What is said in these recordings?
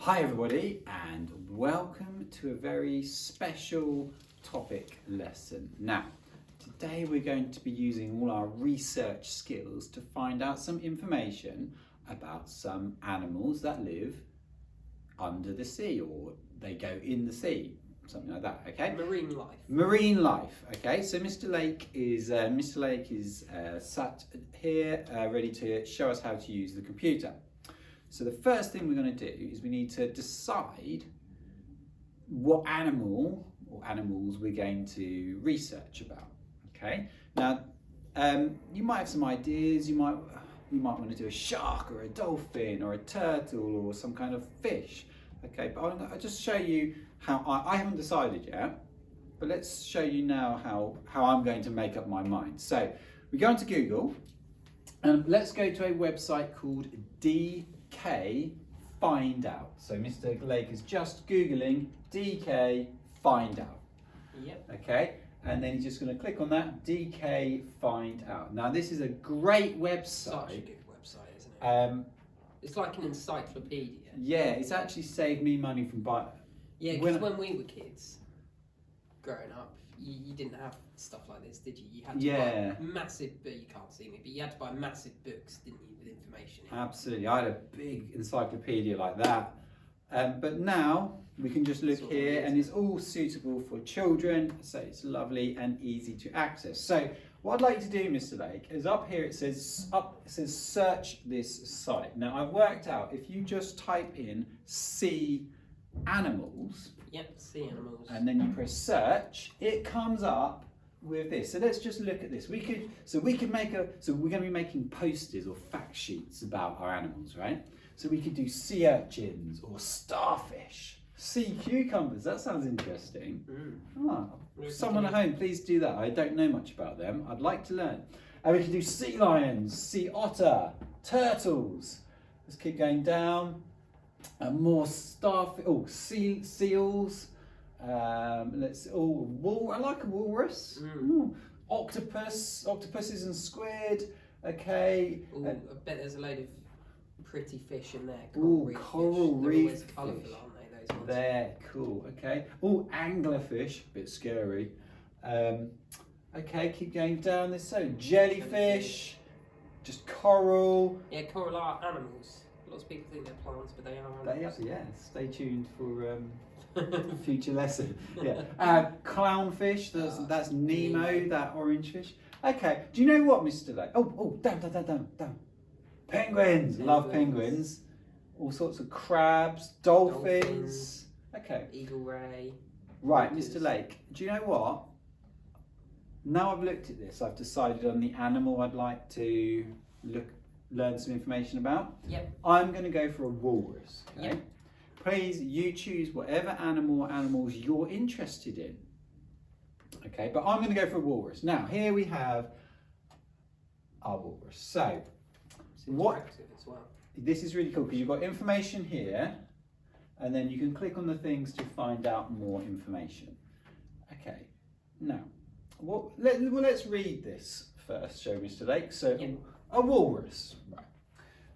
Hi everybody and welcome to a very special topic lesson. Now, today we're going to be using all our research skills to find out some information about some animals that live under the sea, or they go in the sea, something like that, okay? Marine life. Marine life, okay? So Mr. Lake is sat here ready to show us how to use the computer. So the first thing we're going to do is we need to decide what animal or animals we're going to research about. Okay. Now, you might have some ideas. You might want to do a shark or a dolphin or a turtle or some kind of fish. Okay, but I'll just show you how I haven't decided yet. But let's show you now how I'm going to make up my mind. So we go into Google and let's go to a website called DK Find Out. So Mr. Lake is just Googling DK Find Out. Yep. Okay, and then he's just going to click on that, DK Find Out. Now this is a great website. Such a good website, isn't it? It's like an encyclopedia. Yeah, it's actually saved me money from buying. Yeah, because when we were kids, growing up, you didn't have stuff like this, did you? You had to buy massive, but you can't see me, but you had to buy massive books, didn't you, with information in. Absolutely, I had a big encyclopedia like that. But now we can just look here and it's all suitable for children, so it's lovely and easy to access. So what I'd like to do, Mr. Lake, is up here it says search this site. Now I've worked out if you just type in sea animals, yep, sea animals, and then you press search, it comes up with this. So let's just look at this. We're going to be making posters or fact sheets about our animals, right? So we could do sea urchins or starfish, sea cucumbers. That sounds interesting. Someone at home, please do that. I don't know much about them. I'd like to learn. And we could do sea lions, sea otter, turtles. Let's keep going down. More starfish. Oh, seals. I like a walrus. Octopuses and squid. Okay. I bet there's a load of pretty fish in there. Coral reef fish. They're always colourful, aren't they, those ones? They're cool. Okay. Anglerfish. Bit scary. Okay, keep going down this. So jellyfish. Just coral. Yeah, coral are animals. Lots of people think they're plants, but they are animals. Yeah. Stay tuned for future lesson. Yeah. Clownfish. That's Nemo, that orange fish. Okay. Do you know what, Mr. Lake? Down. Penguins. Love penguins. All sorts of crabs, dolphins. Okay. Eagle ray. Right, Mr. Lake. Do you know what? Now I've looked at this, I've decided on the animal I'd like to learn some information about. Yep. I'm going to go for a walrus. Okay. Yep. Please, you choose whatever animal or animals you're interested in. Okay, but I'm going to go for a walrus. Now, here we have our walrus. So, it's interactive as well. This is really cool because you've got information here, and then you can click on the things to find out more information. Okay, now, let's read this first, show Mr. Lake. So, a walrus, right,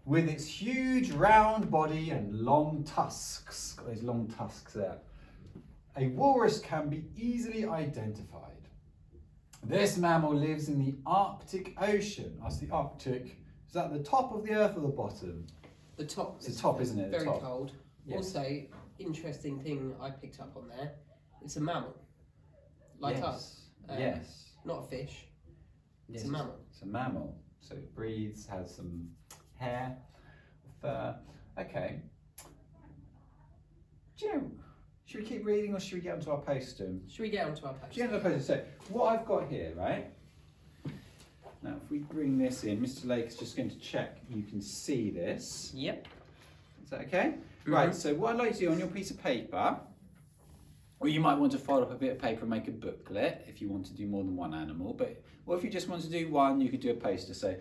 with its huge round body and long tusks, got those long tusks there. A walrus can be easily identified. This mammal lives in the Arctic Ocean. That's the Arctic. Is that the top of the earth or the bottom? The top. It's the top, isn't it? Very cold. Yes. Also, interesting thing I picked up on there, it's a mammal. Like us. Yes. Not a fish. It's Yes, a mammal. It's a mammal. So it breathes, has some hair, fur. Okay. Do you know, should we keep reading or should we get onto our poster? Should we get onto our poster? Get onto our poster. So what I've got here, right? Now if we bring this in, Mr. Lake's just going to check you can see this. Yep. Is that okay? Right, so what I'd like to do on your piece of paper, or you might want to fold up a bit of paper and make a booklet if you want to do more than one animal, or if you just want to do one, you could do a poster. So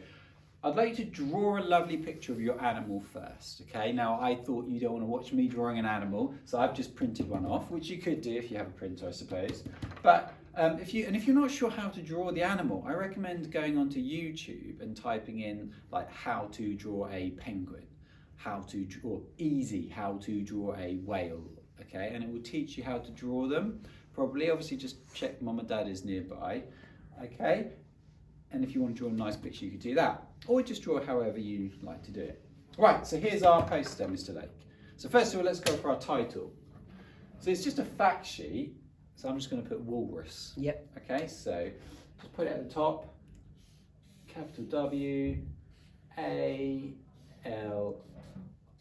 I'd like you to draw a lovely picture of your animal first, okay? Now I thought you don't want to watch me drawing an animal, so I've just printed one off, which you could do if you have a printer, I suppose. But if you're not sure how to draw the animal, I recommend going onto YouTube and typing in like how to draw a penguin, how to draw, easy how to draw a whale, okay? And it will teach you how to draw them. Probably, obviously, just check mum and dad is nearby, okay? And if you want to draw a nice picture, you could do that. Or just draw however you like to do it. Right, so here's our poster, Mr. Lake. So first of all, let's go for our title. So it's just a fact sheet. So I'm just going to put walrus. Yep. Okay, so just put it at the top. Capital W A L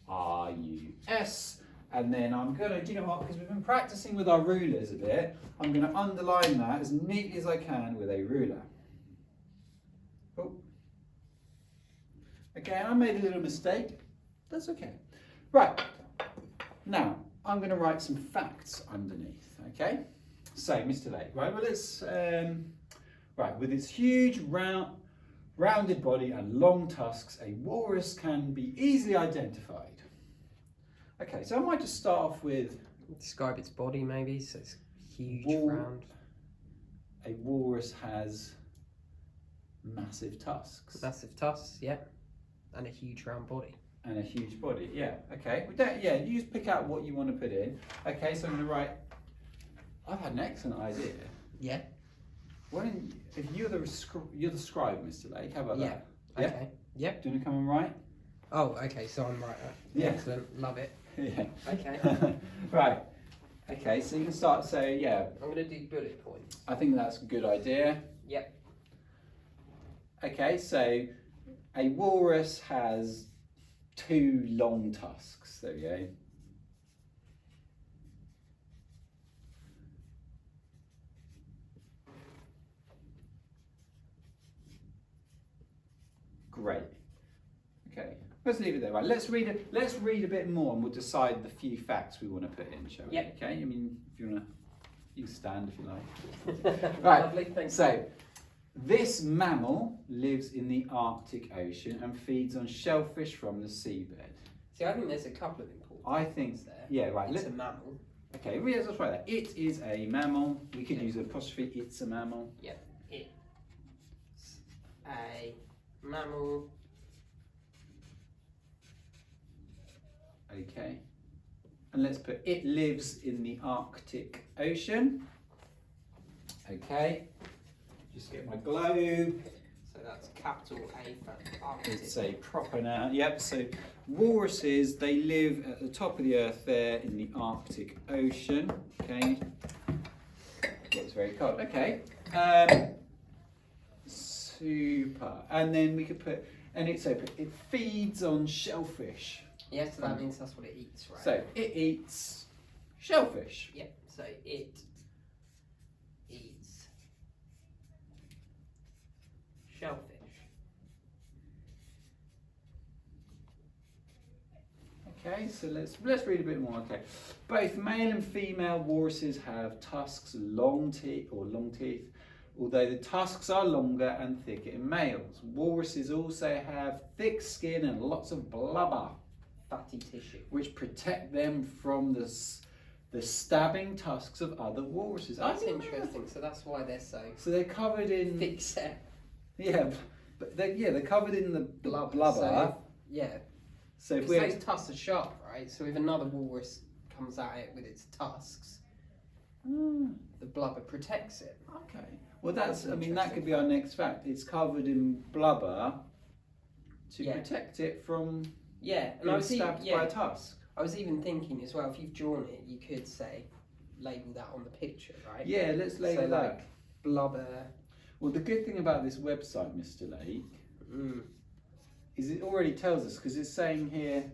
R U S. And then I'm going to, do you know what, because we've been practicing with our rulers a bit, I'm going to underline that as neatly as I can with a ruler. Oh. Okay, I made a little mistake. That's okay. Right, now I'm going to write some facts underneath, okay? So, Mr. Lake, right, well, let's, right, with its huge rounded body and long tusks, a walrus can be easily identified. Okay, so I might just start off with... Describe its body, maybe. So it's huge, round. A walrus has massive tusks. Massive tusks, yeah. And a huge round body. And a huge body, yeah. Okay, we don't, yeah, you just pick out what you want to put in. Okay, so I'm going to write... I've had an excellent idea. Yeah. Why don't, if you're the scribe, Mr. Lake, how about that? Yeah. Okay. Yep. Do you want to come and write? Oh, okay, so I'm right. Yeah. Excellent, love it. Yeah. Okay. Right. Okay, so you can start, so yeah. I'm going to do bullet points. I think that's a good idea. Yep. Okay, so a walrus has 2 long tusks. There we go. Great. Okay, let's leave it there. Right, let's read a bit more, and we'll decide the few facts we want to put in, shall we? Yep. Okay. I mean, if you want to, you can stand if you like. Right. Lovely, thanks. So, this mammal lives in the Arctic Ocean and feeds on shellfish from the seabed. See, I think there's a couple of important I think, things there. yeah, right. It's a mammal. Okay, let's try that. It is a mammal. We could Yeah. use an apostrophe. It's a mammal. Yep. It's a mammal. Okay. And let's put it lives in the Arctic Ocean. Okay. Just get my globe. So that's capital A for Arctic. It's a proper noun. Yep. So walruses, they live at the top of the earth there in the Arctic Ocean. Okay. It's very cold. Okay. Super. And then we could put, and it's open. It feeds on shellfish. Yeah, so that means that's what it eats, right? So it eats shellfish. Yep. So it eats shellfish. Okay, so let's read a bit more. Okay, both male and female walruses have tusks, long teeth, although the tusks are longer and thicker in males. Walruses also have thick skin and lots of blubber, Fatty tissue. which protect them from the stabbing tusks of other walruses. That's interesting. So that's why they're so So they're covered in thick set. yeah, but they're covered in the blubber. So, yeah. So if Because we those tusks are sharp, right? So if another walrus comes at it with its tusks, the blubber protects it. Okay. Well, that's. That's I an mean, that could interesting be our next fact. It's covered in blubber to Yeah. protect it from Yeah, and I being was stabbed even, by yeah, a tusk. I was even thinking as well. If you've drawn it, you could say label that on the picture, right? Yeah, let's label so that. like blubber. Well, the good thing about this website, Mr. Lake, Mm. is it already tells us because it's saying here.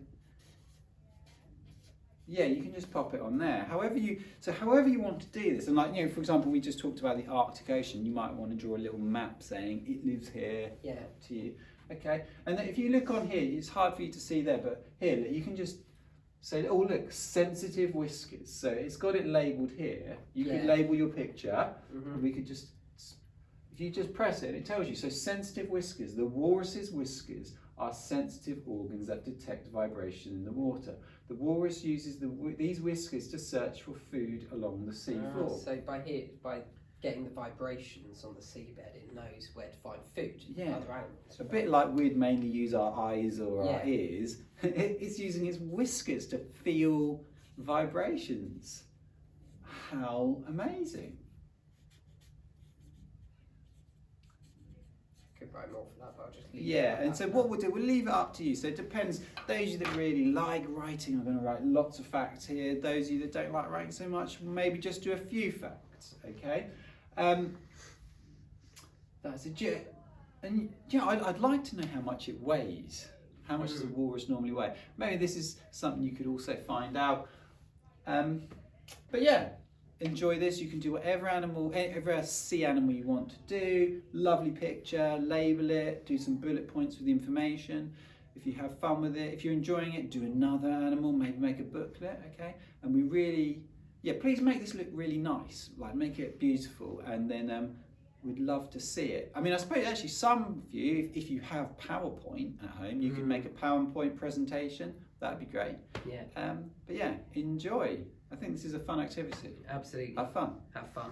Yeah, you can just pop it on there. However you want to do this, and like for example, we just talked about the Arctic Ocean. You might want to draw a little map saying it lives here. Yeah. To you, okay. And then if you look on here, it's hard for you to see there, but here you can just say, oh look, sensitive whiskers. So it's got it labelled here. You could Yeah. label your picture. Mhm. And we could just, if you just press it, it tells you. So sensitive whiskers. The walrus's whiskers are sensitive organs that detect vibration in the water. The walrus uses these whiskers to search for food along the sea floor. So by getting the vibrations on the seabed, it knows where to find food. Yeah. Other animals. A bit like we'd mainly use our eyes or our Yeah. ears, it's using its whiskers to feel vibrations. How amazing. Could write more for that, but I'll just leave it Yeah, like and that so for what now. we'll do, we'll leave it up to you. So it depends. Those of you that really like writing are going to write lots of facts here. Those of you that don't like writing so much, maybe just do a few facts, okay? That's a jet. And yeah, I'd like to know how much it weighs. How much does a walrus normally weigh? Maybe this is something you could also find out. But yeah, enjoy this. You can do whatever sea animal you want to do. Lovely picture, label it, do some bullet points with the information. If you have fun with it, if you're enjoying it, do another animal, maybe make a booklet, okay? And we really, please make this look really nice, like make it beautiful, and then we'd love to see it. I mean, I suppose actually some of you, if you have PowerPoint at home, you can make a PowerPoint presentation. That'd be great. Yeah. But yeah, enjoy. I think this is a fun activity. Absolutely. Have fun. Have fun.